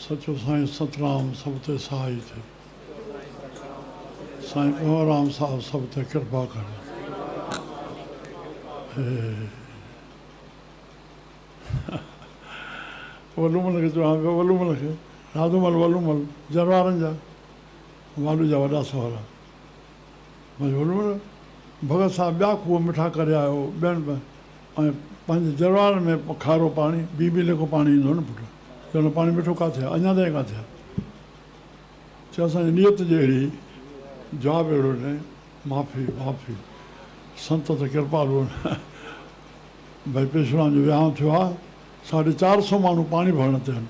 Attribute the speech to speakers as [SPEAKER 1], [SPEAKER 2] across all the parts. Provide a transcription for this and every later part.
[SPEAKER 1] सचो साईं सतराम सब ते सहाय थे। साईं कंवरराम साहब सब ते कृपा करे। वलूमल खे चवां पियो, वलूमल खे राधूमल वलूमल जरवारनि जा वालू जा वॾा सहुरा। वलूमल भगत साहिबु ॿिया खूह मिठा करे आयो ॿियनि ऐं पंहिंजे जरवारनि में खारो पाणी ॿी लेखो पाणी ईंदो न पुटु, चवंदो पाणी मिठो किथे आहे, अञा ताईं किथे आहे। चयो असांजी नियत जी अहिड़ी, जवाबु अहिड़ो ॾिनई, माफ़ी माफ़ी संत त कृपालू भई पेशवान जो विहांउ थियो आहे, 450 माण्हू पाणी भरण ते आहिनि,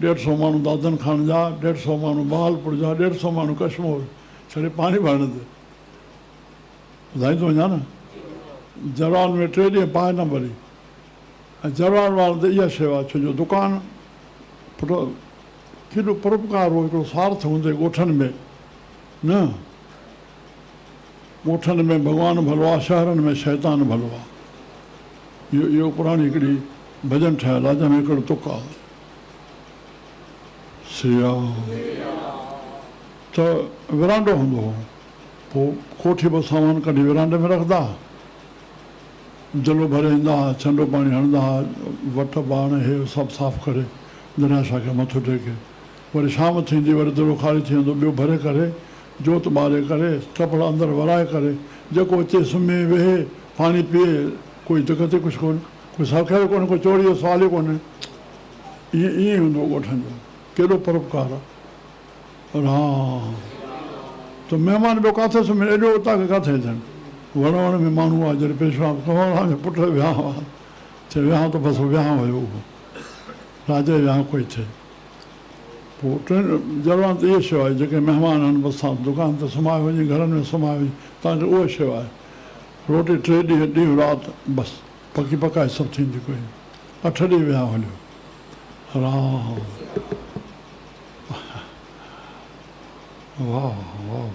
[SPEAKER 1] 150 माण्हू दादन खान जा, 150 माण्हू बहालपुर जा, 150 माण्हू कश्मीर, छड़े पाणी भरण ते ॿुधाईंदो वञा न। जरवाल में 3 ॾींहं पाए न भरी, ऐं जरवाल वारनि ते इहा शेवा, छो जो दुकानु पुटु केॾो परोपकार हो, हिकिड़ो स्वार्थ हूंदे ॻोठनि में न, ॻोठनि में भॻवानु भलो आहे, शहरनि में शैतान भलो आहे। इहो पुराणी हिकिड़ी भॼन ठहियलु आहे, जंहिंमें हिकिड़ो तुक आहे, सिया त विरांडो हूंदो हो, पोइ कोठी पोइ सामान कढी विरांडे में रखंदा, जलो भरे ईंदा हुआ, छंडो पाणी हणंदा हुआ, वट बाण हे सभु साफ़ु करे गणेशा खे मथो टेके, वरी शाम थींदी वरी दड़ो ख़ाली थी वेंदो, ॿियो भरे करे जोत ॿारे करे कपिड़ा अंदरि वराए करे जेको अचे सुम्हे वेहे पाणी पीए, कोई दिक़त ई कुझु कोन्हे, कोई सरख़्य कोन्हे, कोई चोरी जो सुवाल ई कोन्हे। ईअं ई हूंदो ॻोठनि जो, केॾो परोपकार आहे। हा त महिमान ॿियो किथे सुम्हे, एॾो उतां खे किथे अचनि। वण वण में माण्हू आहे, जॾहिं पेशवा कंवरराम जे पुट जो विहांउ आहे, चए विहांउ त बसि विहांउ हुयो उहो, राजा जो विहांउ कोई थिए। पोइ जरवान त इहा शेवा आहे, जेके महिमान आहिनि बसि दुकान ते सुम्हाए वञी, घरनि में सुम्हाए वञी, तव्हांखे उहा शेवा आहे। रोटी 3 ॾींहं ॾींहुं राति बसि पकी पकाए सभु थींदी कोई। 8 ॾींहं विहांउ हलियो। राम वाह वाह,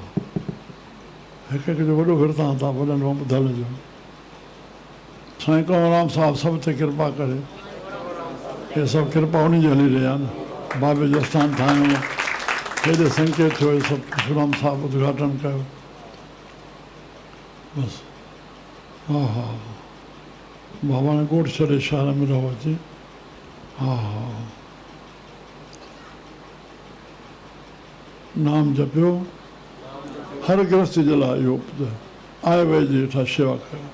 [SPEAKER 1] हिकु हिकु जो वॾो विरतांत आहे, वॾनि मां ॿुधल जो। साईं कंवरराम साहिबु सभु ते कृपा करे, हे सभु कृपा उन जी हली रही आहे न। बाबे जो स्थान ठाहियो, हेॾे संकेत थियो, हे सभु परशुराम साहिबु उद्घाटन कयो, बसि। हा हा बाबा ने ॻोठु छॾे शहर में रहो अची। हा हा नाम जपियो, हर गृहस्थी जे लाइ इहो आए वए जी हेठां शेवा कयो,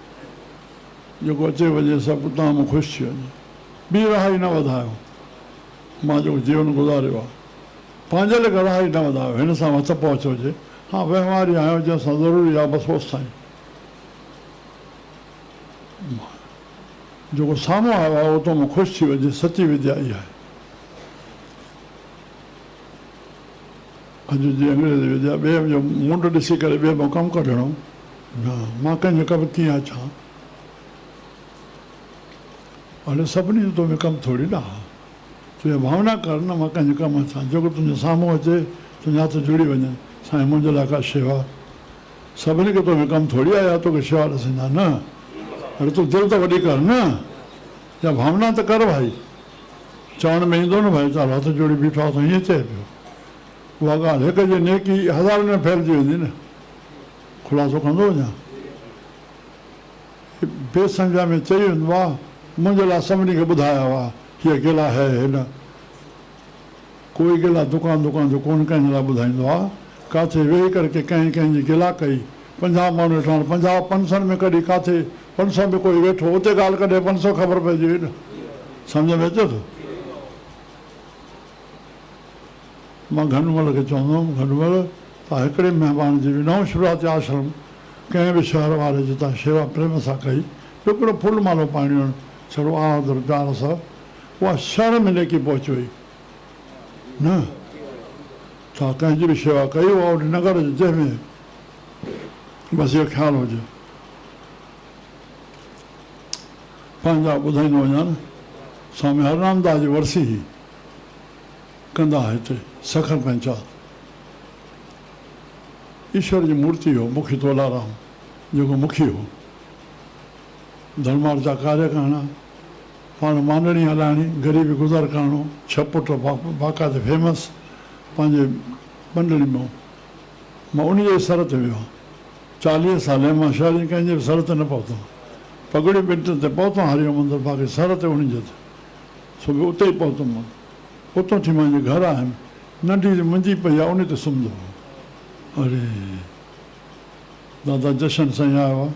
[SPEAKER 1] जेको अचे वञे सभु तव्हां मां ख़ुशि थी वञे। ॿी रहाई न वधायो, मां जेको जीवन गुज़ारियो आहे पंहिंजे लाइ रहाई न वधायो, हिन सां हथ पहुच हुजे। हा वहिंवारी आहियो, जंहिंसां ज़रूरी आहे बसि ओसि ताईं। जेको साम्हूं आयो आहे उतां मां ख़ुशि थी वञे, सची विद्या इहा आहे। अॼु जी अंग्रेज़ी विद्या ॿिए जो मुंड ॾिसी करे ॿिए मां कमु कढणो न, मां कंहिंजे कमु कीअं अचां, हाणे सभिनी जो तो में कमु थोरी न आहे। तूं इहा भावना कर न, मां कंहिंजे कमु अचां, जेको तुंहिंजे साम्हूं अचे तुंहिंजा हथ जुड़ी वञनि, साईं मुंहिंजे लाइ का शेवा। सभिनी खे तो में कमु थोरी आहे, या तोखे शेवा ॾिसंदा न। अरे तूं दिलि त वॾी कर न, या भावना त कर भाई। चवण में ईंदो न भाई चाल हथ जोड़ी बीठो आहे त हीअं चए पियो, उहा ॻाल्हि हिक जी नेकी हज़ारनि में फैलिजी वेंदी न। ख़ुलासो कंदो वञा, बेसंजा में चई वेंदो आहे, मुंहिंजे लाइ सभिनी खे ॿुधाया हुआ हीअ गिला है हिन, कोई गिला दुकान जो कोन कंहिंजे लाइ ॿुधाईंदो आहे। किथे वेही करे कंहिंजी गिला कई, 50 माण्हू वेठा, 50 500 में कढी, किथे 500 में कोई वेठो, उते ॻाल्हि कढे 500 ख़बर पइजी वई न। सम्झ में अचे थो? मां घनमल खे चवंदुमि, घनमल तव्हां हिकिड़े महिमान जी बि नओं शुरूआती आश्रम कंहिं बि शहर वारे जी तव्हां शेवा प्रेम सां कई, हिकिड़ो फुल मालो पाणी छड़ो आदर प्यार सां, उहा शहर में नेकी पहुची वई न। तव्हां कंहिंजी बि शेवा कई, उहा ओॾे नगर जंहिंमें बसि इहो ख़्यालु हुजे। पंहिंजा ॿुधाईंदो वञा न, स्वामी हरनामदास जी वरसी ही कंदा हिते सखर पंचायत। ईश्वर जी मूर्ति हो, मुखी तोलाराम जेको मुखी हो, धर्मार्थ जा कार्य करणा पाण मांडणी हलाइणी, ग़रीबी गुज़ार करणो, 6 पुट बाक़ाइदे फेमस पंहिंजे मंडली में। मां उन जे सर ते वियो 40 साल मां शहर कंहिंजे बि सर ते न पहुतो, पगड़ी ॿिटनि ते पहुतो हरिओम मंदरु, बाक़ी सर ते उन जे सुबुह उते ई पहुतो मां। उतां थी मुंहिंजे घर आयुमि, नंढी मुंहिंजी पई आहे उन ते सुम्हंदो। अरे दादा जशन साईं आयो आहे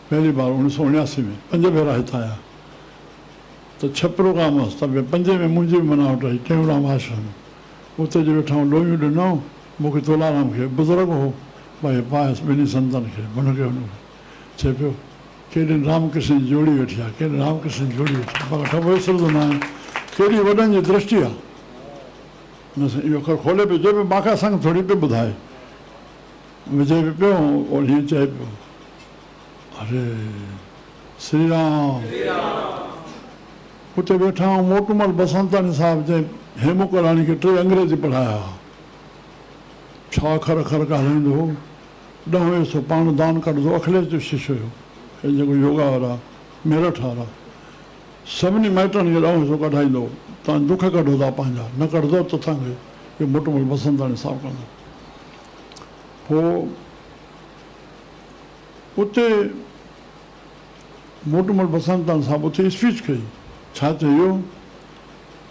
[SPEAKER 1] पहली बार 1979 में, 5 भेरा हितां आया त 6 प्रोग्राम हुअसि, त 5 में मुंहिंजी बि मनावट आई। टेऊंराम आश्रम उते जो वेठा लोहियूं ॾिनऊं मूंखे, तोलाराम खे, बुज़ुर्ग हो भई पायसि ॿिन्ही संतनि खे, हुनखे चए पियो केॾे रामकृष्ण जी जोड़ी वेठी आहे, केॾे रामकृष्ण जी जोड़ी वेठी आहे, बाक़ी ठबो विसरंदो न आहियां। केॾी वॾनि जी दृष्टि आहे, न इहो अखर खोले पियो, चए पियो मूंखे असांखे थोरी पियो ॿुधाए, विझे बि पियो और हीअं चए पियो अरे श्री राम। उते वेठा मोटूमल बसंतानी साहिब जे हेमू कलाणी खे 3 अंग्रेजी पढ़ाया, छा अखर ॻाल्हाईंदो हो, 10 सौ पाण दान कढंदो, अखिलेश जो शिष्य हुयो, हे जेको योगा वारा मेरठ वारा, सभिनी माइटनि खे 10 सौ कढाईंदो, तव्हां दुख कढो था पंहिंजा, न कढंदो त तव्हांखे इहो मोटूमल बसंतानी साहिब कंदो। पोइ उते मोटूमल बसंतानी साहिब उते स्पीच कई, छा चयो,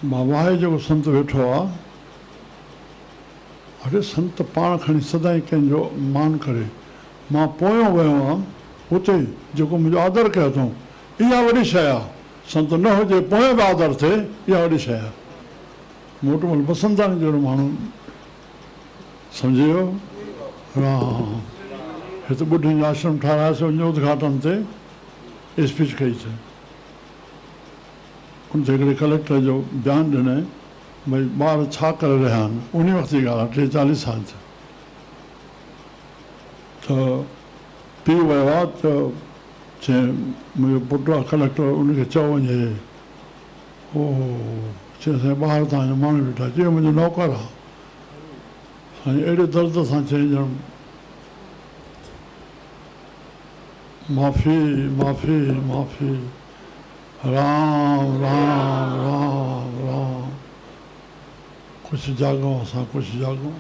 [SPEAKER 1] बाबा आहे जेको संत वेठो आहे, अरे संत पाण खणी सदाईं कंहिंजो मान करे, मां पोयों वियो आहियां उते जेको मुंहिंजो आदर कयो अथऊं, इहा वॾी शइ आहे, संत न हुजे पोयां बि आदर थिए, इहा वॾी शइ आहे। मोटूमल बसंतानी जहिड़ो माण्हू सम्झी वियो। हा हिते ॿुढनि जो आश्रम ठाहिरायोसीं, उन उद्घाटन ते स्पीच कई अथई, उन ते हिकिड़े कलेक्टर जो बयानु ॾिनई भई ॿार छा करे रहिया आहिनि, उन वक़्त जी ॻाल्हि आहे, 43 साल थी। त पीउ वियो आहे त चए मुंहिंजो पुटु आहे कलेक्टर, उनखे चओ वञे, ओ चए साईं ॿाहिरि तव्हांजो माण्हू वेठा, चयो मुंहिंजो नौकर आहे। साईं अहिड़े दर्द सां चई ॼण माफ़ी माफ़ी माफ़ी, राम राम राम राम, कुझु जाॻूं असां, कुझु जाॻूं।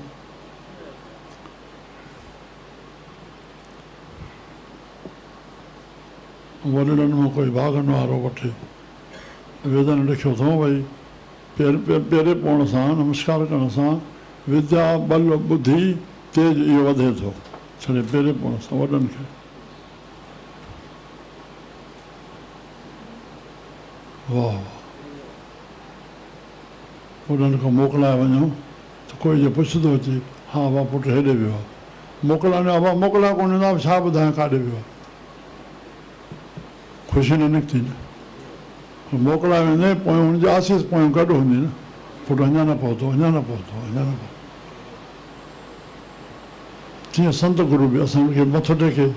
[SPEAKER 1] वॾड़नि मां कोई भाॻनि वारो वठे, वेदन लिखियो अथऊं भई पेरे पवण सां, नमस्कार करण सां विद्या बल बुद्धि तेज इहो वधे थो, छॾे पेरे पवण सां वॾनि खे। वाह, वॾनि खां मोकिलाए वञो त कोई जो पुछंदो अचे, हा वाह पुटु हेॾे वियो आहे, मोकिलाईंदो आहे, मोकिलाए कोन ॾींदा, छा ॿुधायां काॾे वियो आहे, ख़ुशी न निकिती न, मोकिलाए वेंदे पोइ हुनजी आसीस पोइ गॾु हूंदी न, पुटु अञा न पहुतो, अञा न पहुतो, अञा न पहुतो। तीअं संत गुरू बि असांखे मथो टेके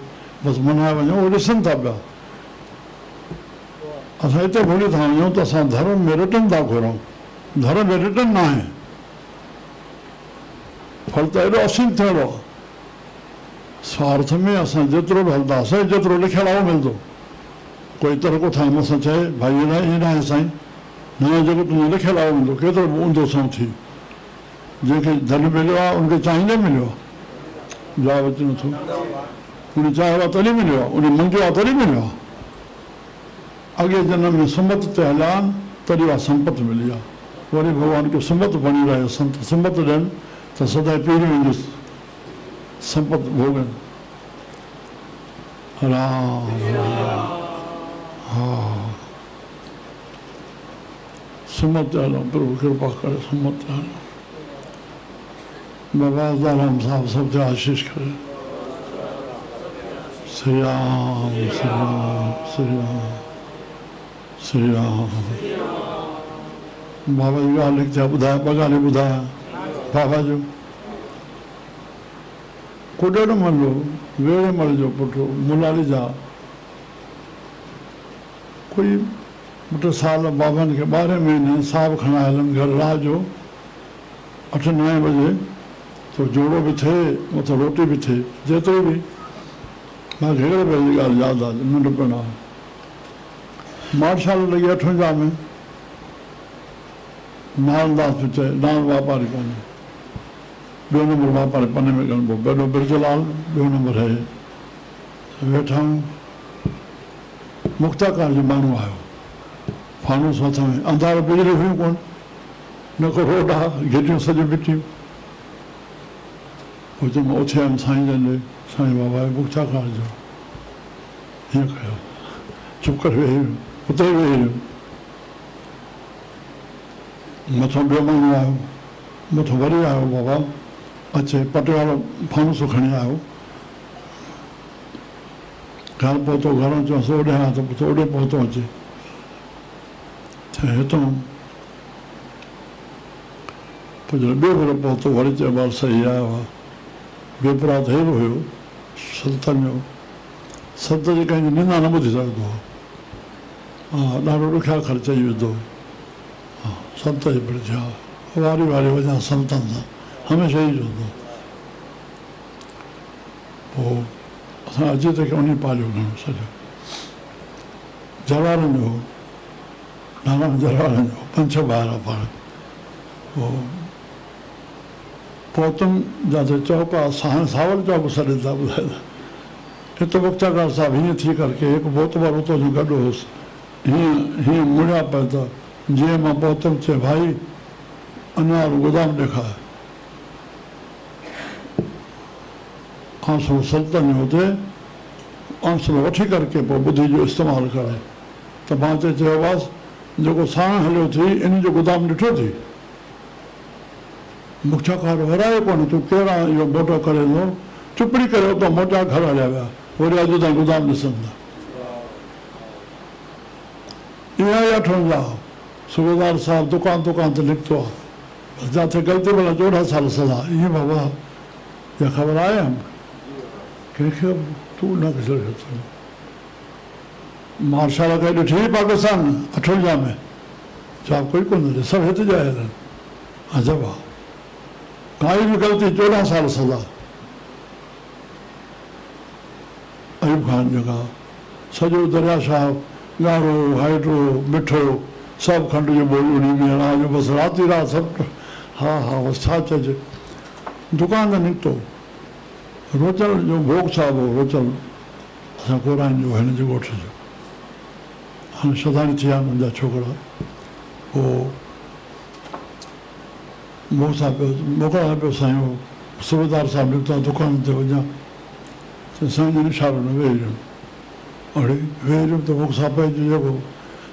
[SPEAKER 1] बसि मनाए वञूं, उहे ॾिसनि था पिया। असां हिते भुली था वञूं त असां धर्म में रिटर्न था घुरूं, धर्म में रिटर्न न आहे, फल त एॾो असीम थियणो आहे। स्वार्थ में असां जेतिरो बि हलंदासीं जेतिरो लिखियलु आहे मिलंदो, कोई तरक़ो ठाहे मूंसां चए भाई ईअं न आहे साईं, न जेको तुंहिंजो लिखियलु आहे मिलंदो, केतिरो बि ऊंधो सां थी, जंहिंखे धन मिलियो आहे उनखे चाहींदे मिलियो आहे, जवाबु अचे नथो, उन चाहियो आहे तॾहिं मिलियो आहे, उन मंगियो आहे तॾहिं मिलियो आहे, अॻे जनम में सुमत ते हलिया आहिनि तॾहिं उहा संपत मिली आहे। वरी भॻवान खे सुमत बणी रहियो, संत सुमत ॾियनि त सदाईं पीढ़ियुनि जी संपत भोगनि। राम हा सुमत हलूं, प्रभु कृपा करे सुमत हलूं, बाबा दाराम साहब सब ते आशीष करे। श्री राम श्री राम श्री राम श्री राम। बाबा जी ॻाल्हि लिखी थिया ॿुधाया, ॿ ॻाल्हियूं ॿुधाया बाबा जो। कुॾणमल वेड़ेमल जो पुटु मुलाली जा कोई 2 साल बाबनि खे 12 महीने साहब खणाए हलनि घर रात जो 8-9 बजे, तो जोड़ो बि थिए मथां रोटी बि थिए, जेतिरो बि मूंखे हिकिड़े भेरे जी ॻाल्हि यादि आहे, नंढपण आहे। मार्शाल लॻी 58 में नालदास में चए नाल वापारी कोन्हे, ॿियो नंबर वापारी पने में ॻणिबो, पहिरियों बिरजलाल, ॿियो नंबर है वेठा आहियूं। मुक्ताकार जो माण्हू आयो, फानूस हथ में, अंधार बिजली हुयूं कोन, न को रोड आहे, गिटियूं सॼियूं बिटियूं। पोइ चयो मां उथी आयुमि साईं जन ॾे, साईं बाबा मुक्ताकार जो हीअं कयो, चुप करे वेही रहियो, उते ई वेही रहियो। मथां ॿियो माण्हू आयो, मथां वरी आयो बाबा, अचे पटे वारो फानूस खणी आयो, घर पहुतो, घरों चयोसि ओॾे हा त ओॾे पहुतो अचे, हितां पोइ जॾहिं ॿियो भेरो पहुतो वरी चयो ॿार सही आयो आहे। बेपरात अहिड़ो हुयो संतनि जो, संत जी कंहिंजी निंदा न ॿुधी सघंदो हो, हा ॾाढो ॾुखिया ख़र्चई वेंदो, हा संत जी बिरजा वारी वारी वञा संतनि सां, हमेशह ई चवंदो। पोइ असां अॼु तक उन पालियो घणो सॼो, जवारनि जो हो, नाना जवारनि जो 5-6 ॿार पाण। पोइ पहुतुमि जिते चौक आहे, सावल चौक सॾनि था ॿुधाईंदा, हिते मुक्ताकार साहिबु हीअं थी करके हिकु बोतबार उतां जो गॾु हुउसि, हीअं मुड़िया पिया त जीअं मां पहुतुमि चए भाई अञा गोदाम ॾेखार। आंसू संतनि जो हुते आंसू वठी करके पोइ ॿुधी जो इस्तेमालु करे, त मां चयोमांसि जेको साण हलियो थी इन जो गोदाम ॾिठो थी? मुक्ताकार वरायो कोन्हे, तूं कहिड़ा इहो मोटो करे थो, चुपड़ी करे उतां मोटा घर हलिया विया, वरी अॼु ताईं गोदाम ॾिसनि था। इहा ई 58 सूबेदार साहिबु दुकान ते निकितो आहे, जिते ग़लती भला 14 साल सज़ा, ईअं बाबा इहा ख़बर आहे कंहिंखे तूं न मार्शाल खे ॾिठी पाकिस्तान 58 में, छा कोई कोन ॾिठे, सभु हिते जा आहिनि। अजब आहे, काई बि ग़लती 14 साल सज़ा। अयूब ख़ान जेका सॼो दरिया शाह ॻाढ़ो हाइड्रो मिठो सभु खंड जो बोल उन में अनाज बसि राति राति सभु, हा हा बसि छा चइजे। दुकान ते निकितो, रोचल जो भोग साहिबु हो, रोचल असां कोराइन जो हिन जे ॻोठ जो, हाणे शदानी थी विया मुंहिंजा छोकिरा। पोइ भोग साहिबु पियो मोकिलिया पियो साईं, सूबेदार साहिबु निकिता दुकान ते वञा, त साईं जो इशारो न वेही रहियो, अड़े वेही रहियो त भोग साहिबु पंहिंजो जेको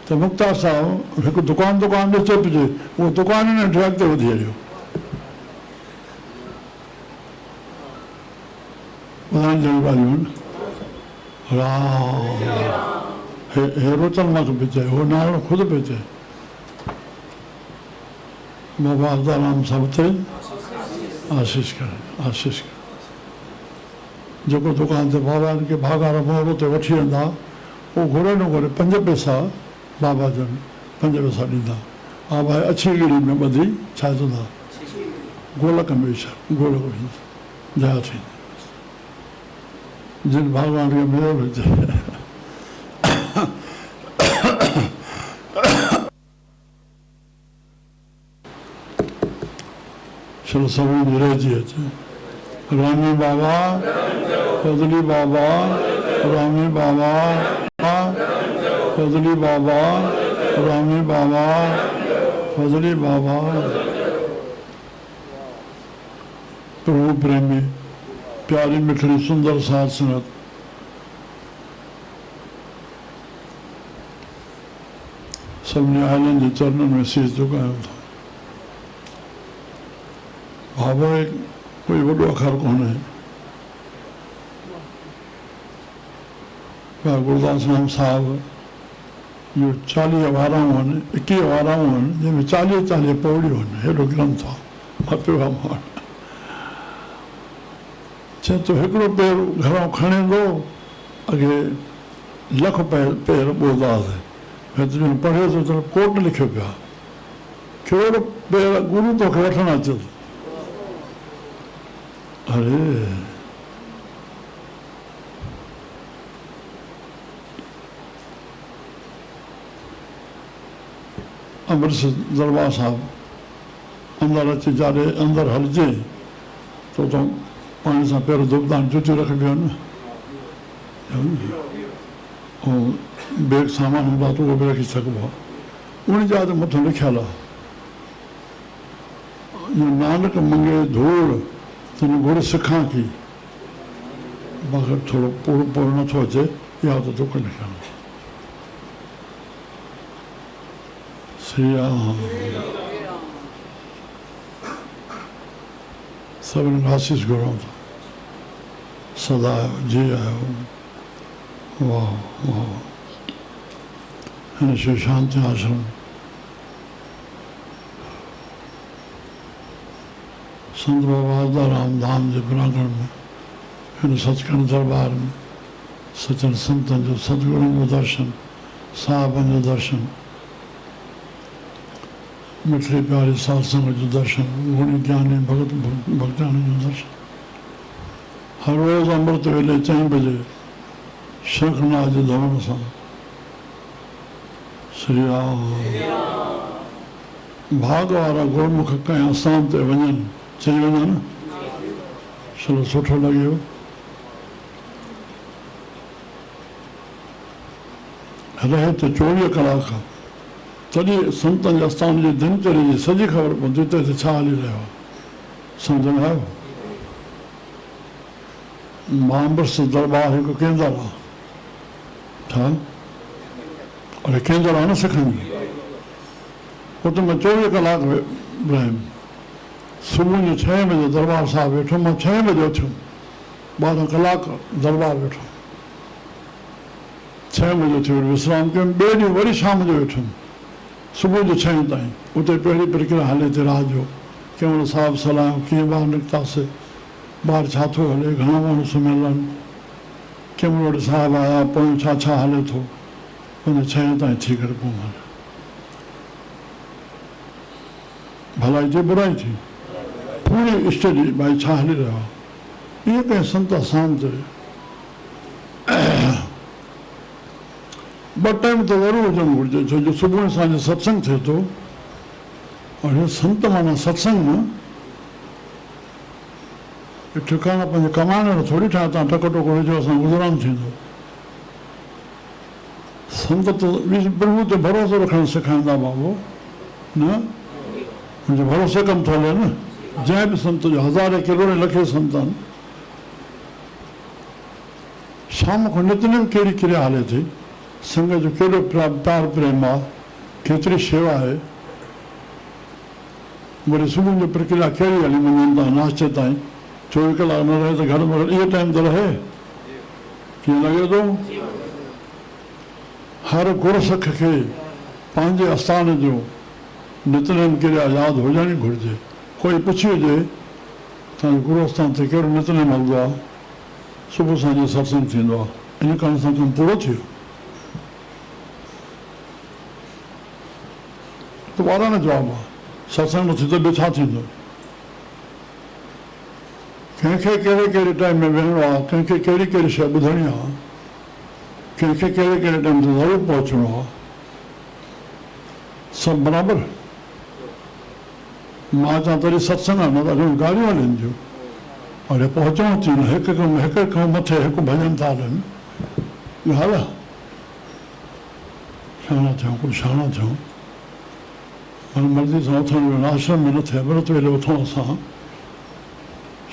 [SPEAKER 1] त मुख्तार साहिबु हिकु दुकान ते चइजे, उहो दुकान न ट्रैक ते वधी हलियो। ॿुधाइण जहिड़ी ॻाल्हियूं आहिनि। हे रोचल मां पियो चए, उहो नालो ख़ुदि पियो चए, बाबा अब्दाराम साहिब ते आशीष करे, आशीष करे। जेको दुकान ते बाबा खे भागार मोहर ते वठी वेंदा, उहो घुरे न घुरे 5 पैसा बाबा जन 5 पैसा ॾींदा। हा भाई अछी गिड़ी में ॿधी छा चवंदा, गोलक में छा गोलक में जया थींदी, जिन भॻवान खे मिलियो हुजे। चलो सभिनी रहिजी अचे, रामी बाबा, फज़ली बाबा, रामी बाबा, फज़ली बाबा, रामी बाबा, फज़ली बाबा। प्रभु प्रेमी, प्यारी मिठड़ी सुंदर साथ संगत, सभिनी आयलनि जे चरणनि में शीश झुकायूं था। बाबा कोई वॾो अखर कोन्हे, गुरदास राम साहिबु जो 40 वाराऊं आहिनि, 21 वाराऊं आहिनि, जंहिंमें 40 पौड़ियूं आहिनि, हेॾो ग्रंथ आहे, मां पियो आहे मां। चए तो हिकिड़ो पेर घरों खणे थो, अॻे लख पेर ॿोधासीं, हिते पढ़ियो थो त कोट लिखियो पिया, कहिड़ो पेर गुरू तोखे वठणु अचे थो। अरे अमृतसर दरबार साहिब अंदरि अची जाॾे अंदरि हलिजे त उतां पाणी सां पहिरियों धुपदान जुतियूं रखबियूं आहिनि ऐं बैग सामान हूंदो आहे त उहो बि रखी सघिबो आहे। उन जा त मथां लिखियलु आहे नानक मंगे धूड़ तिन गुड़ सिखां की मूंखे थोरो पूरो पूरो नथो अचे इहा त तोखे लिखियलु आहे। श्री राम सभिनी खां आशीष घुरूं था सदा जी आहियो वाह वाह हिन शिव शांति आश्रम संत बाबा आदाराम धाम जे प्रांगण में हिन सचखंड दरबार में सचन संतनि जो सतगुरुनि जो दर्शन साहिबनि जो दर्शन मिठड़ी प्यारी सत्संग जो दर्शन गुणी ज्ञानी भगत भक्तानी जो दर्शन हर रोज़ अमृत वेले 4 बजे शंखनाद जे धवण सां श्री राम भाग वारा गुरमुख कंहिं आस्थान ते वञनि चई वेंदा न चलो सुठो लॻियो। रहे त 24 कलाक तॾहिं संतनि जे आस्थान जी दिनचर्या जी सॼी ख़बर पवंदी त हिते छा हली रहियो आहे सम्झ में आयो। मां अमृतसर दरबार हिकु केंद्र आहे छा अरे केंद्र आहे न सिखनि उते मां 24 कलाक रहियुमि। सुबुह जो 6 बजे दरबार साहिब वेठो मां 6 बजे उथियुमि 12 कलाक दरबार वेठो 6 बजे उथी वरी विश्राम कयुमि ॿिए ॾींहुं वरी शाम जो वेठुमि सुबुह जो 6 ताईं उते पहिरीं प्रक्रिया हले थी राति जो कंहिं महिल साहिब सलाहियूं कीअं ॿाहिरि निकितासीं ॿाहिरि छा थो हले घणा माण्हू सुम्हियल आहिनि कंहिं महिल वटि साहिब आया पोइ छा छा हले थो उन 6 ताईं थी करे पोइ मां भलाई थी बुराई थी पूरी स्टडी भाई छा हली रहियो आहे इहे कंहिं संत आस्थान ते 2 टाइम त ज़रूरु हुजणु घुरिजे छो जो सुबुह जो असांजो सत्संग थिए थो और हे संत माना सत्संग में ठिकाना पंहिंजे कमाइण जो थोरी ठाहे तव्हां टको टको विझो असां गुज़रान थींदो। संत त प्रभु ते भरोसो रखणु सेखारींदा बाबो न मुंहिंजो भरोसे कमु थो हले न जंहिं बि संत जो हज़ारे किरोड़े लखे संत आहिनि शाम खां नितनेम कहिड़ी क्रिया हले थी संग जो केॾो प्यार प्रेम आहे केतिरी शेवा आहे वरी सुबुह जो प्रक्रिया कहिड़ी हली वञनि था नाश्ते ताईं 24 कलाक न रहे त घर में इहो टाइम त रहे कीअं लॻे थो। हर गुरसख खे पंहिंजे आस्थान जो नितनेम क्रिया यादि हुजणी घुरिजे। कोई पुछी हुजे तव्हांजे गुरू आस्थान ते कहिड़ो नितनेम हलंदो आहे सुबुह सां सत्संग थींदो आहे इन कारण सां कमु पूरो थियो त वारा न जवाबु आहे सत्संग न थींदो ॿियो छा थींदो। कंहिंखे कहिड़े कहिड़े टाइम में वेहणो आहे कंहिंखे कहिड़ी कहिड़ी शइ ॿुधणी आहे कंहिंखे कहिड़े कहिड़े टाइम ते ज़रूरु पहुचणो आहे सभु बराबरि। मां चवां तॾहिं सत्संग आहे न त अॼु गाॾियूं हलनि थियूं और पहुचणो थी न हिक खां मथे हिकु भॼन था हलनि ॻाल्हि आहे शाणा थियूं कुझु शाणा थियूं मन मर्ज़ी सां उथण जो आश्रम में न थिए अमृत वेले उथूं असां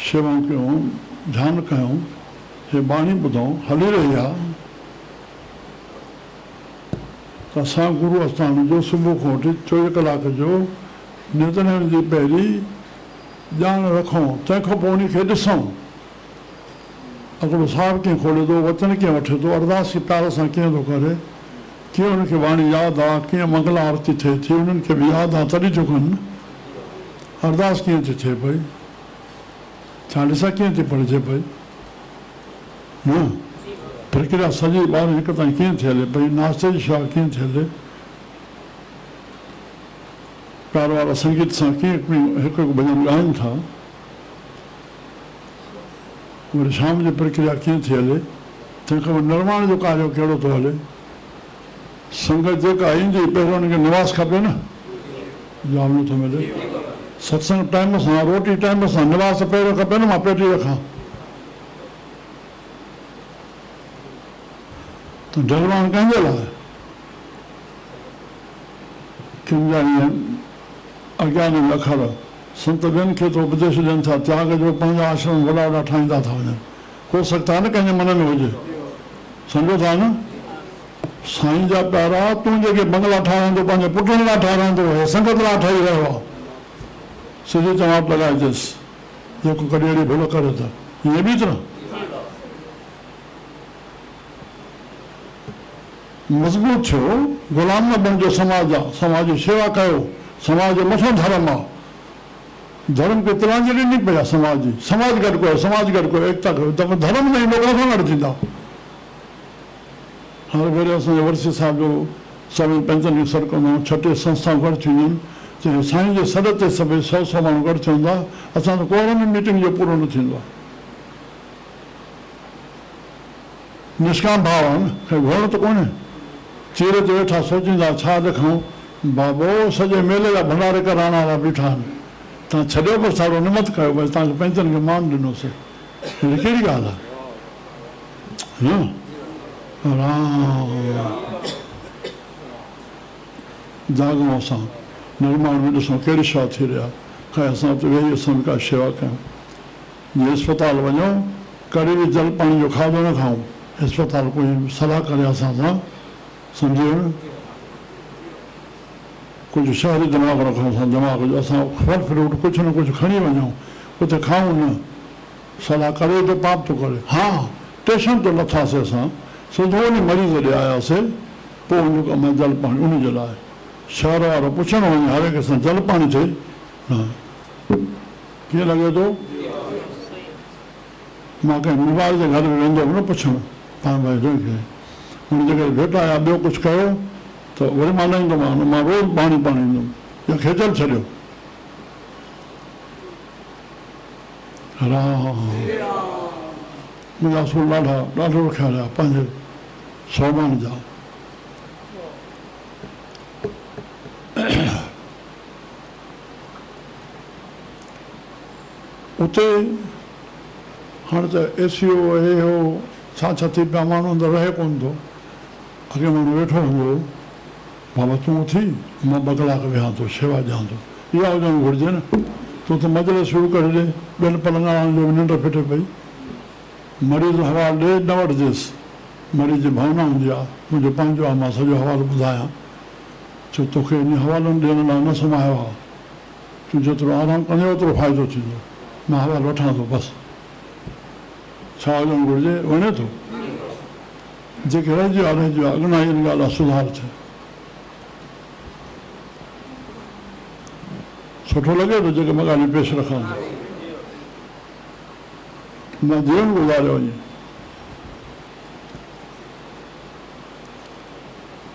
[SPEAKER 1] शेवाऊं कयूं ध्यानु कयूं हे बाणी ॿुधूं हली रही आहे त असां गुरू आस्थान जो सुबुह खां वठी 24 कलाक जो नितनेम जी पहिरीं ॼाण रखूं तंहिंखां पोइ उन खे ॾिसूं हिकिड़ो साहिबु कीअं खोले थो वचन कीअं वठे थो अरदास खे प्यार सां कीअं थो करे कीअं उनखे वाणी यादि आहे कीअं मंगला आरती थिए थी उन्हनि खे बि यादि आहे तॾहिं चुकनि अरदास कीअं थी थिए पई चालीसा कीअं थी पढ़िजे पई न प्रक्रिया सॼी ॿार हिकु ताईं कीअं थी हले पई नाश्ते जी शेवा कीअं थी हले प्यार वारा संगीत सां कीअं हिकु भॼन ॻाइनि था वरी शाम जी प्रक्रिया कीअं थी हले तंहिंखां पोइ निर्माण जो कार्य कहिड़ो थो हले संगत जेका ईंदी पहिरियों हुनखे निवास खपे न जवाब नथो मिले। सत्संग टाइम सां, रोटी टाइम सां, निवास पहिरियों खपे न, मां पेटी रखां त जलवान कंहिंजे लाइ? किन जा ईअं अज्ञानी अखर संत ॿियनि खे तो उपदेश ॾियनि था, त्याग जो पंहिंजा आश्रम वॾा वॾा ठाहींदा था वञनि। हो सघंदा न कंहिंजे मन में हुजे, सम्झो था न? साईं जा प्यारा, तूं जेके बंगला ठाराईंदो पंहिंजे पुटनि लाइ ठाराईंदो, हे संगत लाइ ठही रहियो आहे। सिधो जवाबु लॻाइजेसि, जेको कॾहिं अहिड़ी भुल करे त ईअं बि त मज़बूत थियो, गुलाम न बणिजो समाज जा, समाज जी शेवा कयो। समाज जो मथों धर्म आहे, धर्म खे तिलांजलि ॾिनी पई आहे समाज जी। समाज गॾु कयो, समाज गॾु कयो, एकता कयो, त धर्म न ईंदो, काथां गॾु थींदा। हाणे वरी असांजे वर्सी साहिब जो सभिनी पंचनि खे सॾु कंदो, 6 संस्थाऊं गॾु थींदियूं आहिनि, चई साईं जे सॾ ते सभई 100 माण्हू गॾु थींदा, असां त कोरम मीटिंग जो पूरो न थींदो आहे। निष्काम भाव आहे न, खैर घणो त कोन्हे। चीर ते वेठा सोचींदा छा लिखूं, बाबो सॼे मेले जा भंडारे कराइण वारा बीठा आहिनि, तव्हां छॾियो बसि सारो निमत कयो, बसि तव्हांखे पंचनि खे मान ॾिनोसीं। अहिड़ी कहिड़ी ॻाल्हि आहे? जाॻूं असां निर्माण में ॾिसूं कहिड़ी शेवा थी रही आहे, काई असां उते वेही असां बि का शेवा कयूं। जीअं अस्पताल वञूं, कॾहिं बि जल पाणी जो खाधो न खाऊं। अस्पताल कोई सलाह करे असां सां, सम्झो न, कुझु शहरी दिमाग़ रखूं असां, दिमाग़ जो असां फल फ्रूट कुझु न कुझु खणी वञूं, उते खाऊं न। सलाह करे त पाप थो करे। हा, स्टेशन ते लथासीं असां, सिधो उन मरीज़ ॾे आयासीं, पोइ उन खां मां जल पाणी उन जे लाइ शहर वारो पुछणु वञे, हर कंहिंसां जल पाणी थिए। कीअं लॻे थो? मां कंहिं मोबाइल जे घर में वेंदो हुउमि न पुछणु, पाण भाई खे हुन जे करे भेटा या ॿियो कुझु कयो त वरी मां न ईंदोमांव, मां रोज़ु पाणी ईंदुमि या खेचल छॾियो। मुंहिंजा असूल ॾाढा रखिया रहिया पंहिंजे सोमान जा। उते हाणे त एसी हो, हे हो, छा छा थी पिया, माण्हू अंदरि रहे कोन थो। अॻे माण्हू वेठो हूंदो, बाबा तूं उथी, मां 2 कलाक वेहां थो, शेवा ॾियां थो। इहा हुजणु घुरिजे न। तूं त मजलिस शुरू करे ॾे, ॿियनि पलंगाणनि जो निंड फिटे पई। मरीज़ हवालु ॾे, न वठिजेसि, मरीज़ जी भावना हूंदी आहे, मुंहिंजो पंहिंजो आहे, मां सॼो हवालो ॿुधायां। छो तोखे इन हवालनि ॾियण लाइ न सुम्हायो आहे, तूं जेतिरो आरामु कंदे ओतिरो फ़ाइदो थींदो। मां हवालु वठां थो बसि। छा हुजणु घुरिजे? वणे थो? जेके रहिजी वियो आहे रहिजी वियो आहे, अॻिना इन ॻाल्हि आहे सुधार थिए। सुठो लॻे थो जेके मां ॻाल्हियूं पेश रखां थो। मां जीवन गुज़ारियो वञे।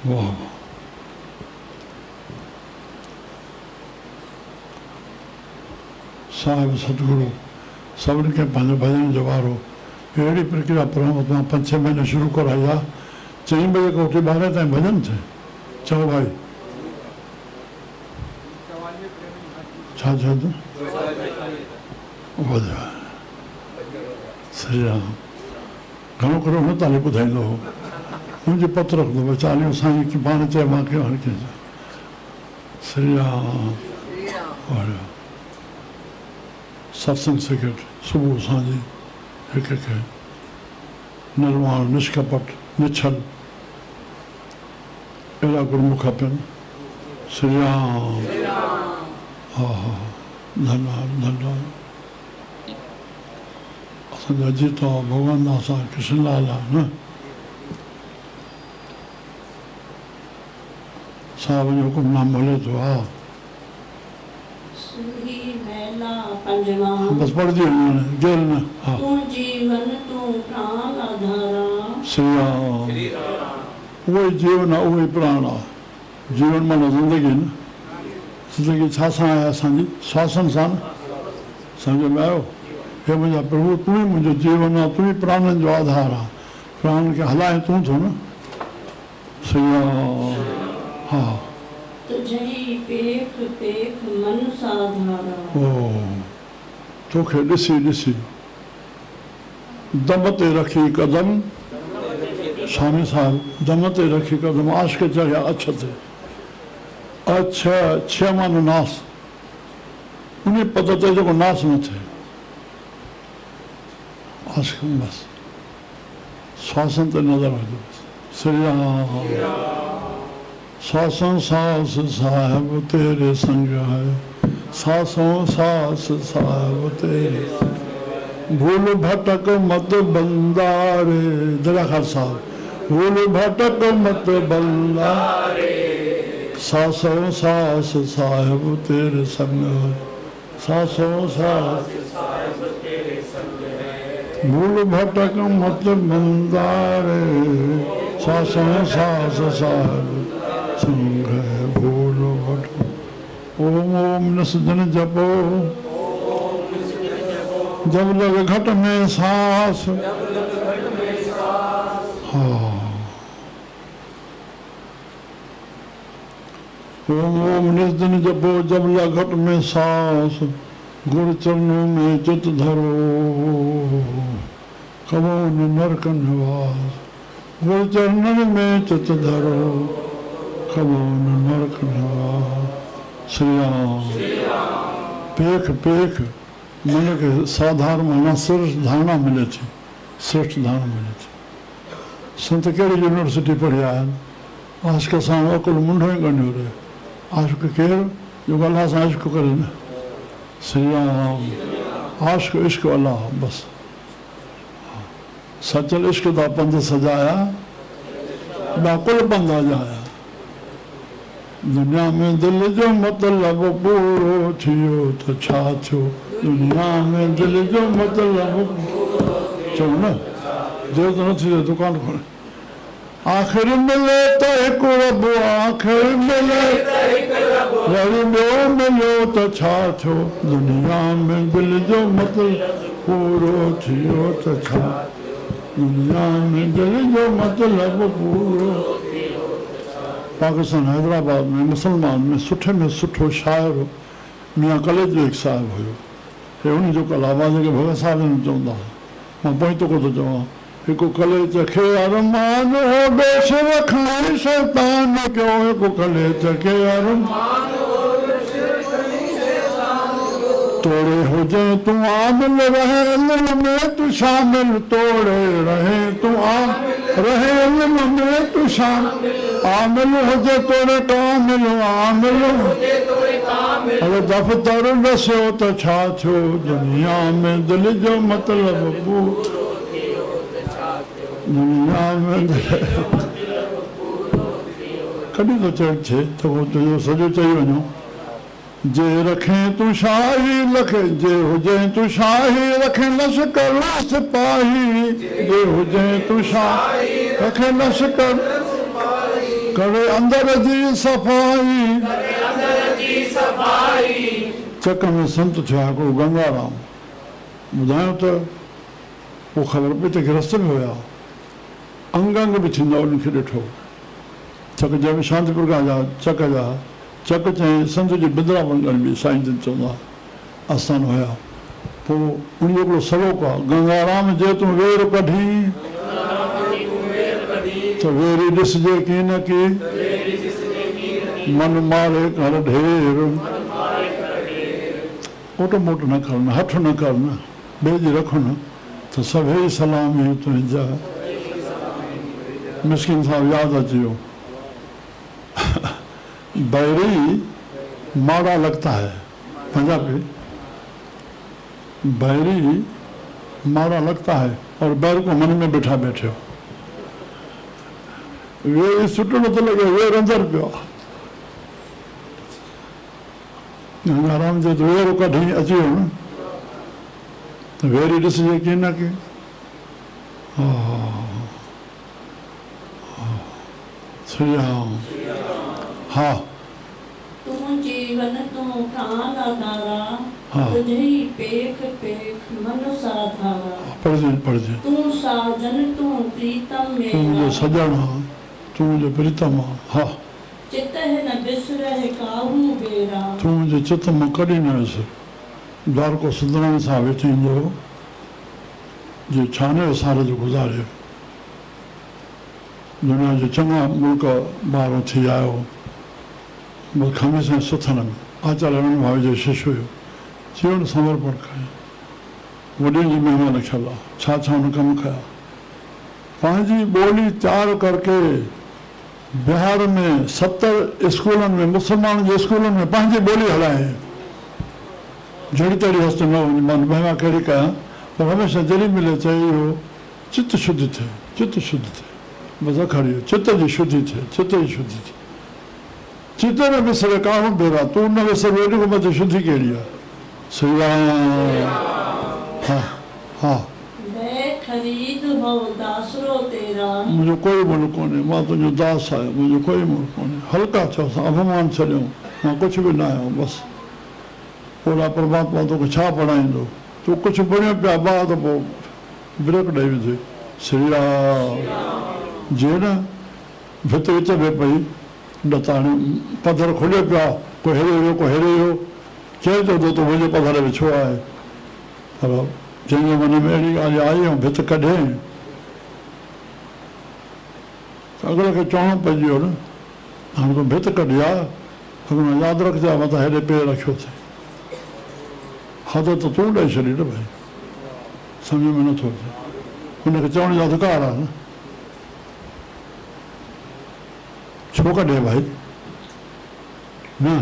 [SPEAKER 1] वाह, साहिब सतगुरु सभिनी खे पंहिंजो भॼन जो वारो अहिड़ी प्रक्रिया परमात्मा 5-6 महीने शुरू कराई आहे। 4 बजे खां उठी 12 ताईं भॼन थिए। चओ भाई, छा चओ था? श्री राम। घणो करे न ताली ॿुधाईंदो हो, मुंहिंजी पत रखंदो हो, 40 साईं की पाण चए मां कयो हर कंहिंजो। श्री राम। सत्संग सेक्रेटरी सुबुह असांजी हिकु निर्वाण, निष्कपट, निछल अहिड़ा गुरमुख खपनि। श्री राम। हा हा, धन्यवाद धन्यवाद। असांजा अजीत आहे, भॻवान दास आहे, कृष्णलाल आहे न। साहिब जो हुकुमनाम मिले थो। हा बस पढ़जी वञो, गेल न। हा, श्री राम। उहो ई जीवन आहे, उहो ई प्राण आहे। जीवन माना ज़िंदगी न। ज़िंदगी छा सां आहे असांजी? श्वासन सां न। सम्झ में आयो? हे मुंहिंजा प्रभु, तूं ई मुंहिंजो जीवन आहे, तूं ई प्राणनि जो आधार आहे। प्राणनि खे हलाए तूं थो न। श्री राम। हा,
[SPEAKER 2] तुझई पेख पेख मन साधारा।
[SPEAKER 1] ओ तोखे ॾिसी ॾिसी दम ते रखी कदम स्वामी साहब दम ते रखी कदम आशिक चढ़िया अछ ते अछ छह मानो नास उन पद ते जेको नास न थिए आशिक बसि श्वासन ते नज़र हुजे श्री राम सांसों सांस साहिब तेरे संग है सांसों सांस साहिब तेरे भूल भटक मत बंदारे दरा खान साहब भूल भटक मत बंदारे सांसों सांस साहिब तेरे संग है सांसों सांस साहिब तेरे संग है भूल भटक मत बंदारे सांसों सांस साहिब संग है भूल भटक ओम ओम निस्जन जपो जब लग घट में सांस हाँ ओम ओम निस्जन जपो जब लग घट में सांस गुरु चरणों में चित धरो कबो न नरक निवास गुरु चरणों में चित धरो कबो न नरक निवास श्री राम पेख पेख मन के साधारण माना श्रेष्ठ धारणा मिले थी श्रेष्ठ धारणा मिले थी संत कहिड़ी यूनिवर्सिटी पढ़िया आहिनि आशिक सां अकुल मुंडो ई ॻंढियो रहे आशिक केरु जो अलाह सां इश्क करे न श्री राम आशिक इश्क अलाह बसि सचल इश्क दा पंध सजाया ॿिया कुल पंध अजाया दुनिया में दिल जो मतलब पूरो थियो त छा थियो दुनिया में दिल जो मतलब चओ न जो त न थी दुकान खोले आख़िर मिले त हिकु रब आख़िर मिले वरी ॿियो मिलियो त छा थियो दुनिया में दिल जो मतलब पूरो थियो त छा दुनिया में दिल जो मतलब पूरो पाकिस्तान हैदराबाद में मुसलमान में सुठो शाइर मियाँ कलेज जो हिकु साहिबु हुयो हे उन जो कल आवाज़ खे भॻत साहिब न चवंदा हुआ मां पोइ तोको थो चवां हिकु कलेज खे अरमान हो बेश रखण शैतान कयो हिकु कलेज खे अरमान तोड़े हुजे तूं आमिल रहे इल्म में तूं शामिल तोड़े रहे तूं रहे इल्म में तूं शामिल आमिल हुजे तोड़े कामिल आमिल अरे दफ़्तर ॾसियो त छा थियो दुनिया में दिल जो मतिलबु दुनिया में कॾहिं थो चढ़ थिए त उहो तुंहिंजो सॼो चई वञो जे रखें तूं शाही लखे जे हुजे तूं शाही रखे लश्कर सिपाही जे हुजे तूं शाही रखे लश्कर करे अंदर जी सफ़ाई चक में संत थिया हिकिड़ो गंगाराम ॿुधायो त पोइ ख़बर पई त रस्ते में हुया अंग अंग बि थींदा उनखे ॾिठो चक जंहिंमें शांतिपुर खां जा चक चई संत जी बिंद्रावन बि साईं जन चवंदा आस्थान हुया पोइ उन जो हिकिड़ो सलोक आहे गंगाराम जे तूं वेर कढी त वेरी ॾिसजे की न की मन मारे कर ढेर ओट मोट न करना हथ न करना बेजी रखो न तो सभई सलामी तुंहिंजा मिस्किन साहब यादि अची वियो बैरी माड़ा लगता है पंजाबी बैरी माड़ा लगता है और बैर को मन में बिठा बैठे हो वे सुठो नथो लॻे वे अंदर पियो गंगाराम जो वेर कढी अची वियो न त वेरी ॾिसजे की न की श्री राम हा
[SPEAKER 2] तूं जीवन तूं प्राण आधारा
[SPEAKER 1] हाँ
[SPEAKER 2] तुझई पेख पेख मन साधारा
[SPEAKER 1] पढ़जे
[SPEAKER 2] तूं साजन तूं प्रीतम
[SPEAKER 1] तू मुंहिंजो
[SPEAKER 2] मेरा
[SPEAKER 1] सॼण आहे तू मुंहिंजो प्रीतम आहे हा
[SPEAKER 2] चित है न बिसरे काहू बेरा
[SPEAKER 1] तूं मुंहिंजे चित मां कॾहिं न वियुसि द्वार को सुधरण सां वेठी ईंदो जे छाने साल जो गुज़ारियो दुनिया जे चङा मुल्क ॿाहिरों थी आयो बस खमीस ऐं सुथण में आचार्य रमण भाई जो शिष्य हुयो जीवन समर्पण कयो वॾनि जी महिमा लिखियल आहे छा छा हुन कमु कया पंहिंजी ॿोली तयारु करके बिहार में 70 स्कूलनि में मुस्लमान जे स्कूलनि में पंहिंजी ॿोली हलाए जहिड़ी तहिड़ी हस्त न हुई मां महिमा कहिड़ी कयां पर हमेशह जॾहिं मिले चई इहो चित शुद्ध थिए चित शुद्ध थिए बसि अखड़ी चित जी शुद्धि थिए चित जी शुद्धि थिए चित न विसरे काहू बेरा तूं न विसर वेॾी को मथे शुद्धि कहिड़ी आहे सही आहे हा हा
[SPEAKER 2] खरीद हो दासरो तेरा
[SPEAKER 1] मुंहिंजो कोई मुल्क कोन्हे मां तुंहिंजो दास आहियां मुंहिंजो कोई मुल्क कोन्हे हल्का थियो असां अभिमान छॾियूं मां कुझु बि न आहियां बसि ओड़ा परमात्मा तोखे छा पढ़ाईंदो तूं कुझु बणियो पिया ॿा त पोइ ब्रेक ॾेई विझे श्री राम जीअं न भित विच में पई न त हाणे पथर खुलियो पिया को हेरे वियो को हेरे वियो चए थो त तूं मुंहिंजे पथर में छो आहे पर जंहिंजे मन में अहिड़ी ॻाल्हि आई ऐं भित कढे अॻिले खे चवणो पइजी वियो न हाणे को भित कढी आहे अॻिलो यादि रखजांइ मथां हेॾे पेर रखियो थिए हद त तूं ॾेई छॾी न भई सम्झ में नथो अचे हुनखे चवण जो अधिकार आहे न छो कढे भाई न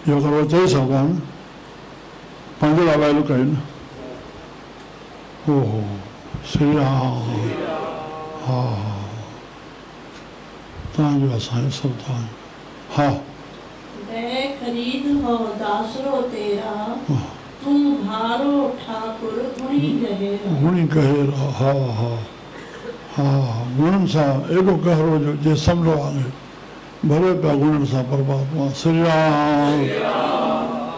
[SPEAKER 1] इहो करो चई सघां न पंहिंजे लाइ वैल्यू कई न ओहो श्री राम हा तव्हांजो असांजो सभु तव्हांजो हा
[SPEAKER 2] खरीद हो दासरो तेरा तूं भारो ठाकुर हुणी गहेर
[SPEAKER 1] हा हा हा गुणनि सां एॾो गहरो जो जे सम्झो आहे भरे पिया गुणनि सां परमात्मा श्री राम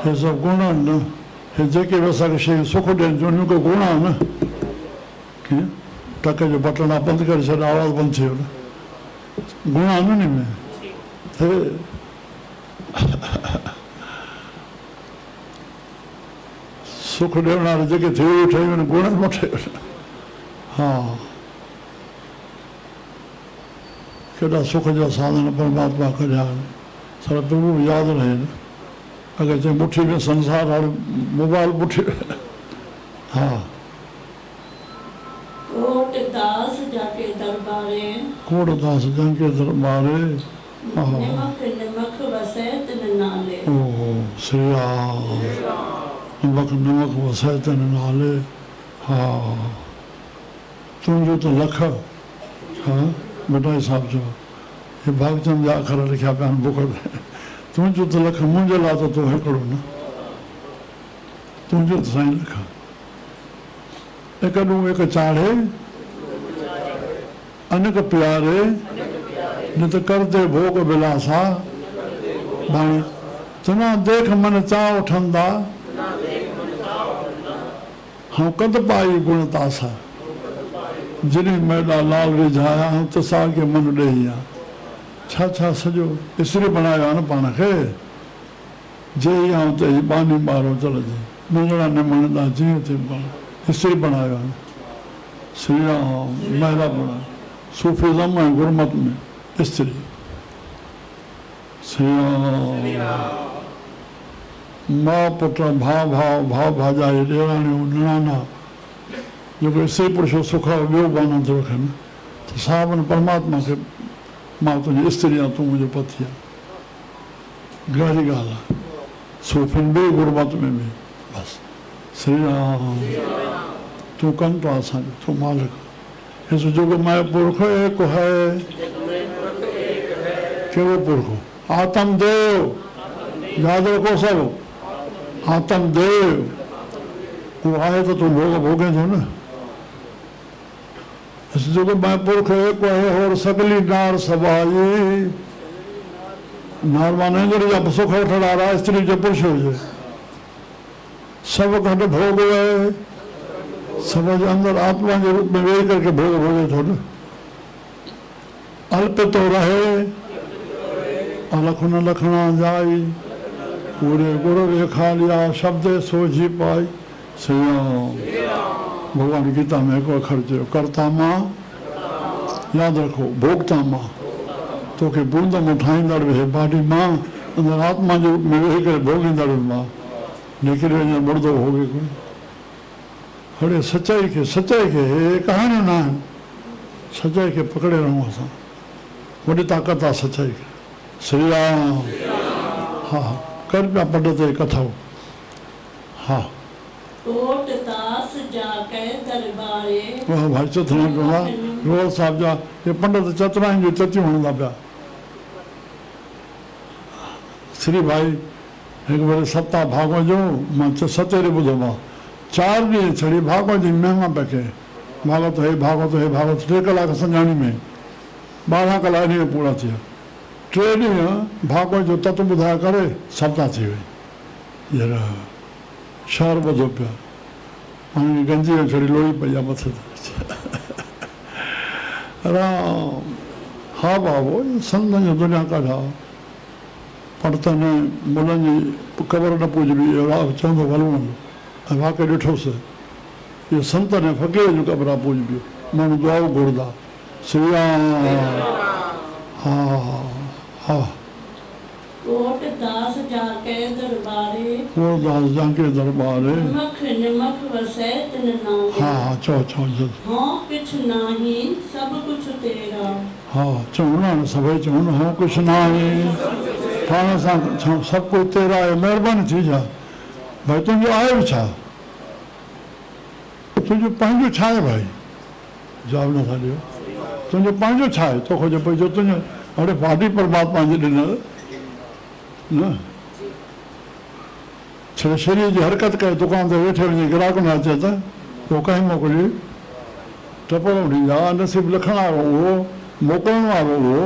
[SPEAKER 1] हे सभु गुण आहिनि न हे जेके बि असांखे शयूं सुख ॾियनि थियूं को गुण आहे न कीअं टक जो बटण आहे बंदि करे छॾ आवाज़ बंदि थी वियो न गुण आहिनि न में हे सुख ॾियण वारा जेके थी वियूं ठही वञनि गुणनि मां ठही वञनि हा केॾा सुख जा साधन परमात्मा कढिया आहिनि सारा प्रभु बि यादि रहे न अगरि चए मुठी में संसार हाणे मोबाइल मुठी हा
[SPEAKER 2] कोट दास जाके दरबारे
[SPEAKER 1] कोटदास जंहिंखे दरबारे हा
[SPEAKER 2] निमक निमक वसे तिन नाले
[SPEAKER 1] ओहो श्री राम नमक नमक वसे तिन नाले हा तुंहिंजो त लख हा मिठाई साहिब जो हे भागचंद जा अखर लिखिया पिया आहिनि बुक में तुंहिंजो त लख मुंहिंजे लाइ त तूं हिकिड़ो न तुंहिंजो त साईं लख हिक ॾूं हिकु चाढ़े अनक प्यारे न त करते भोग बिलासा बाणी तना देख मन चाह उठंदा हाँ कद पाई गुण तासा जिनी मैडा लाल रिझाया हाँ त साॻे मन ॾेई आहे छा छा सॼो इसरी बनायो आहे न पाण खे जे आऊं त बानी ॿारो चलजे मंगणा निमणंदा जीअं थिए पाण इसरी बनायो आहे श्री राम महिला बणायो सूफ़िज़म ऐं गुरमत में स्त्री श्री राम माउ पुट भाउ भाउ भाॼाई ॾेराणियूं निणाना जेको स्त्री पुरुष जो सुख आहे ॿियो बानो थो रखनि त साहिबनि परमात्मा खे मां तुंहिंजी स्त्री आहियां तूं मुंहिंजो पति आहे गहरी ॻाल्हि आहे सूफ़िन बि गुरमत में बि बसि श्री राम तूं कनि थो असांजो तूं मालिक हिस जोगो मैं पुरख एक है कहिड़ो पुरख आत्म देव यादि रखो सभु आत्म देव उहो आहे त तूं भोग भोगे थो न जोगो मैं पुरख एक है और सगली नार सभाई नार माने जा सुख वठण वारा स्त्री जो पुरुष हुजे सभु गॾु भोग आहे सब जे अंदर आत्मा के रूप में वेही करके भोग भोगे थो न अल्प तो रहे अलख न लखना जाई पूरे गुरु रेखा लिया शब्द सोझी पाई श्री राम। भगवान गीता में एक अखर जो करता मां याद रखो भोगता मां तो के बूंद में ठाहींदड़ वे बाडी मां अंदर आत्मा जो रूप में वेही करे भोगींदड़ मां निकिरी वञे मुर्दो होगे कोई हड़े सच्चाई के कहाणियूं न आहिनि सच्चाई के पकड़े रहूं असां वॾी ताक़त आहे सच्चाई खे श्री राम। हा कर पिया पढ़ ते कथाऊं। हा
[SPEAKER 2] कोट दास जाके दरबारे
[SPEAKER 1] वाह भाई चतुराई पियो आहे रोल साहिब जा ये पंडित चतुराई जूं चतियूं हणंदा पिया। श्री भाई हिकु भेरे सप्ताह भागवत जो मां सतेरे ॿुधो मां 4 ॾींहं छड़ी भागवत जी महिमा पिया कये भागवत हे 3 कलाक संजाणी में 12 कलाक ॾींहं पूरा थिया 3 ॾींहं भागवत जो तत्व ॿुधाए करे सप्ताह थी वई यार शहर ॿुधो पिया पाणी गंजी में छड़ी लोही पई आहे मथे ते राम। हा बाबो संतनि जो दुनिया काढा पढ़तन मुलनि जी क़बर न पुॼबी चवंदो हलूं ऐं वाक़ई ॾिठोसि इहे संत ने फ़क़ीर जूं क़बरां पुॼबियूं माण्हू दुआऊं घुरंदा श्री राम। हा हा
[SPEAKER 2] कोट दास जाके दरबारे
[SPEAKER 1] कोटदास जाके दरबारे
[SPEAKER 2] निमख निमख वसै तिन नामे
[SPEAKER 1] हा चओ जल्दी
[SPEAKER 2] हाँ कुछ नाही सब कुछ तेरा
[SPEAKER 1] हा चऊं न सभई चऊं न हाँ कुझु न आहे पाण सां चऊं सभु कुझु तेरा आहे महिरबानी थी जा भाई तुंहिंजो आहे बि छा तुंहिंजो पंहिंजो छा आहे भाई जवाबु नथा ॾियो तुंहिंजो पंहिंजो छा आहे तोखे जो पंहिंजो तुंहिंजो हाणे भाॼी परमात्मा जी ॾिनल न छो शरीर जी हरकत करे दुकान ते वेठे वञी ग्राहक न अचे त पोइ कंहिं मोकिली टपड़ो ॾींदा नसीब लिखण वारो उहो मोकिलण वारो उहो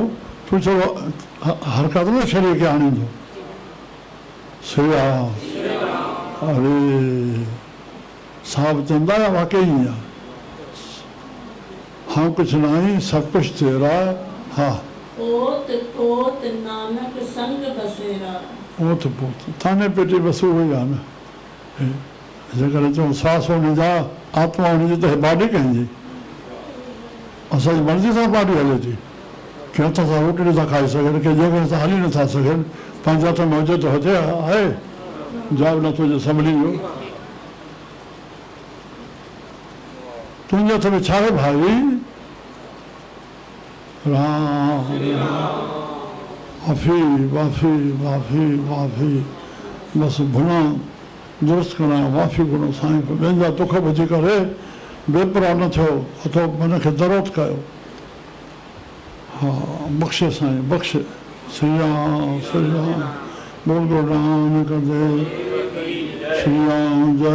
[SPEAKER 1] तूं छो हरकत न शरीर खे आणींदो श्री राम। अरे साहब चवंदा या वाकई आहे हाँ कुझु न आहे सभु कुझु तेरा हा
[SPEAKER 2] ओत पोत नानक संग बसेरा
[SPEAKER 1] ओत पोत थाने पेटी बसू हुई आहे न जेकर चऊं सांस हुन जा आत्मा हुनजी त बाडी कंहिंजी असांजी मर्ज़ी सां बाडी हले थी के हथ सां रोटी नथा खाई सघनि के जंहिं सां हली नथा सघनि पंहिंजे हथ में हुजे त हुजे आहे जवाबु नथो हुजे सभिनी जो तुंहिंजे हथ में छा आहे भाई राम माफ़ी माफ़ी माफ़ी माफ़ी बसि भुना दुरुस्त करायो माफ़ी घुरो साईं ॿियनि जा दुख ॿुधी करे बेपरवाह न थियो अथो मन खे दरोद कयो हा बख़्शे साईं बख़्शे श्री राम बोल राम कर दे श्री राम जय